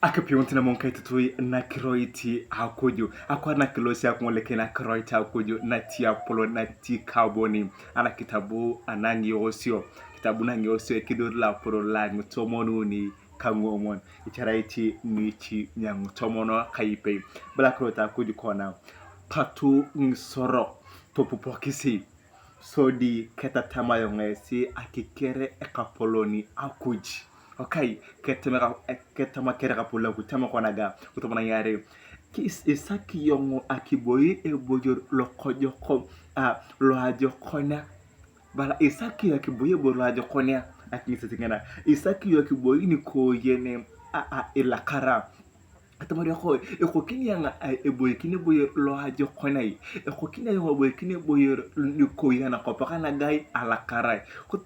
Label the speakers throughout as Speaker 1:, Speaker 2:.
Speaker 1: Akapiunti na monkai tutui na kiroiti hakuju. Aku na kilosi aku ngoleke na kiroiti hakuju na ti apolo na ti kaboni. Ana kitabu anangi osio. Kitabu nangi osio kidur la polo la ngutomonu ni kangomon. Icharaiti nichi nyangutomono kaipe. Bala kirota hakuju kona. Patu ngsoro topupokisi. Sodi keta tamayongesi akikere ekapoloni akuji. Okay, ketama kera kapula kutama kwanaga kutomana yare isaki yongo akiboyi ebojo lokojoko lo ajokona bala isaki akiboyi lo ajokona akisetingana isaki akiboyi ni ko yene ilakara atamari ko ekokini yanga eboyi kini boye lo ajokona ekokini yanga boye kini boye ni ko yana ko pakana gai alakara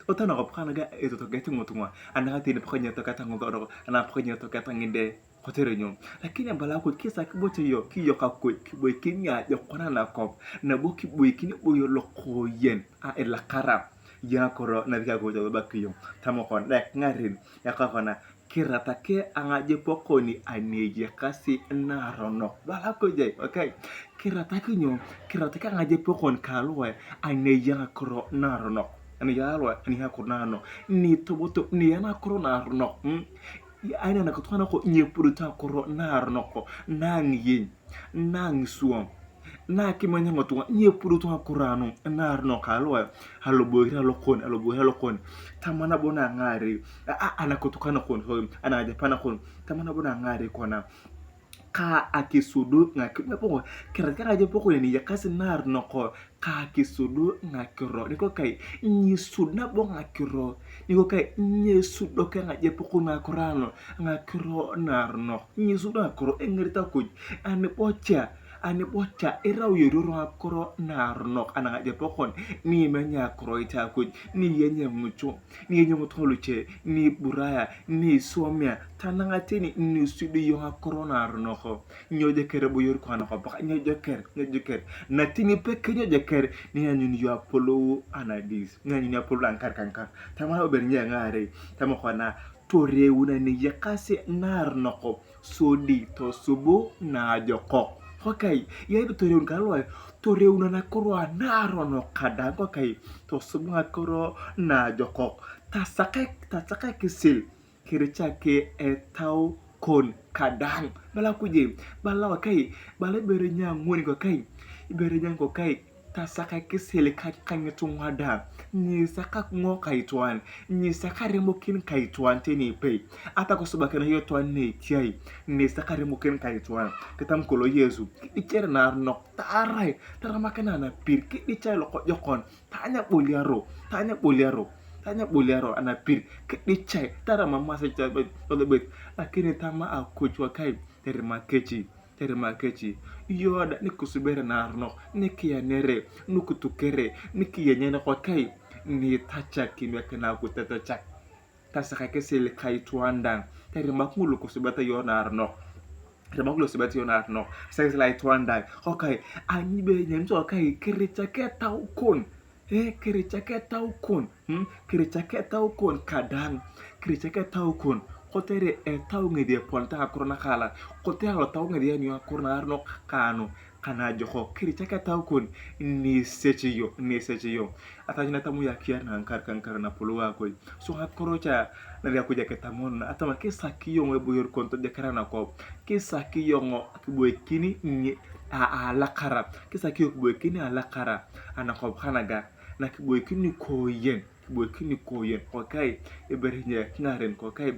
Speaker 1: otana ko pakana ga etotogeti ngotungwa anahati ni pakanya tokata ngoro ana pakanya tokata nginde hotere nyom lakini ambala ko kisa kibote yo kiyo ka ko kiboy kinya yokona na ko na bo kiboy kini boye lo ko yen alakara yakoro na biga go bakiyo tamokon dek ngarin yakona kiratake angaje pokoni aneje kasi narono bala ko je okay kiratake angaje pokon kalwe aneje akro narono ani yalwa ani hakurano ni toboto ni yana kro narono ana na kutwana ko nyepuruta kro narono ko nangi nang suom na kimanya ngotunga nyepuruta kurano narono kalwa halobohira lokon tamana bona ngari ana kutukana kon ana japana kon tamana bona ngari kona ka akisudu ngakira poko kira aja poko ni yakasi nar noko ka akisudu ngakiro niko kai nyisudna bo ngakiro niko kai nyisudo ka ngaje poko ngakurano ngakiro narno nyisudo ngakiro engerita kuj ane bocha era uyururo akoro narno ana ngaje pokon ni menya akoro ita kuj ni yenye mucho ni yenye mutoluche ni buraya ni somia tanangatini ni sudi yo akoro narno ko nyoje kere boyor ko ana ko baka nyoje ker natini peke nyoje ker ni anyun yo apolo anadis ni anyun apolo ankar kankar tamana obernya ngare tamakona toreuna ni yakase narno ko sodi to subu na joko okay ya itu toreun kalwa toreuna na korwa narono kada okay to subu akoro na joko tasaka kisil kiricha ke etau kon kadang bala kuje bala wakai bala berenya ngoni ko kai berenya ko kai tasaka kisele kanya tungada ni saka ngo kaitwan ni saka remokin kaitwan teni pe ata ko subakana yo twan ne tiai ni saka remokin kaitwan ketam kolo yesu dicere na nok tarai taramakana na pir ki dicai lo ko jokon tanya boliaro ana pir ki dicai tara mama sa jabe tolebet lakini tama akuchwa kai terima kechi yo da nikusubere na arno nikia nere nukutukere nikia nyene kwa kai ni tacha kimya kana kutata tasaka kesele kai tuanda terima kulu kusubata yo na arno Remaklo sebati yo na arno sai lai tuanda okay anyibe nyemso kai kirichake taukon kirichake taukon kadang kirichake taukon kotere tau ngede ponta akorna kala kote halo tau ngede ni akorna arno kana joko kirichake taukon ni sechiyo atajina tamu ya kiana kankar na puluwa ko so hakorocha na ya kuja ketamon atama kisa kiyo boyor konto de karana ko kisa kiyo kiboy kini ni alakara kisa kiyo kiboy kini alakara anako khanaga na kiboy kini koyen okay ibernya ngaren ko kai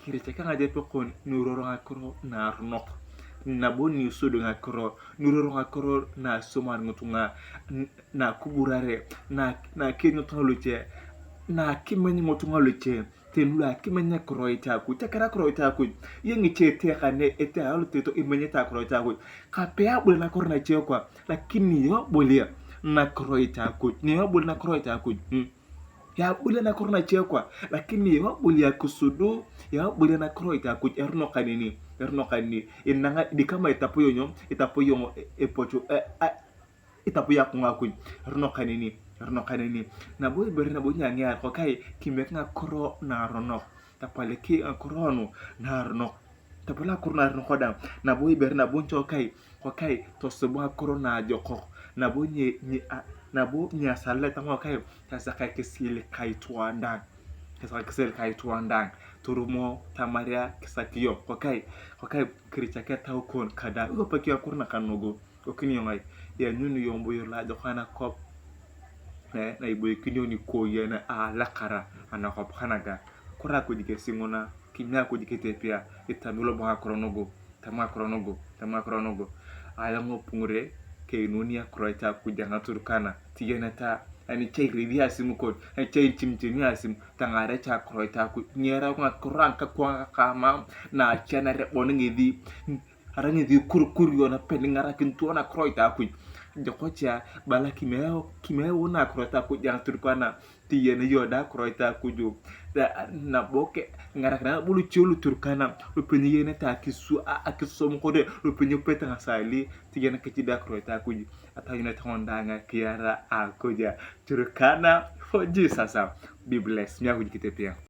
Speaker 1: kirichaka ngaje pokon nuroro ngakro narnok naboni sudo ngakro nuroro ngakro na soman ngutunga na kuburare na kinyo toluche na kimenyi ngutunga luche tenula kimenya kroita ku takara kroita ku yengi chete kane ete halu teto imenye ta kroita ku kapea bule na korna chekwa lakini yo bolia na kroita ku ni yo bule na kroita ku ya bule na korna chekwa lakini yo bolia kusudu ya bule na kroita ku erno kanini inanga dikama itapo yo epocho itapuya kungaku erno kanini na boy berna bo nyanya ko kai kimek na kro na rono tapale ki akrono na rono tabula kurna rin khoda na boy ber na boncho kai ko kai to suba corona joko na bo na bo nya salle tamo kai ta sakai kisil kai tuandang kisa kisel kai tuandang turumo tamaria kisa kiyo ko kai kricha ka taw kon kada go pakio kurna kanogo okini yongai ya nyunu yombo yola jokana kop na iboy kinyo ni ko yena a lakara ana kop khanaga kura ko dike singona kimya ko dike tepia itanulo ba kronogo tama kronogo ayango pungure ke nunia kroita ku janga turkana tiyena ta ani chay ribi asim ko ani chay chimchimi asim tangare cha kroita ku nyera ko kranka ko kama na chana re boningi di arangi di kur yo na peningara kintu na kroita ku jokocha bala kimeo na kroita ku janga turkana tiyena yoda kroita ku ju da na boke ngara kana bulu chulu turkana lupenye yene ta kisu akiso mkode lupenye peta ngasali tiyena kechida kroita ku ata yuna tondanga kiara akoja turkana hoji sasa be blessed nya kujikite pia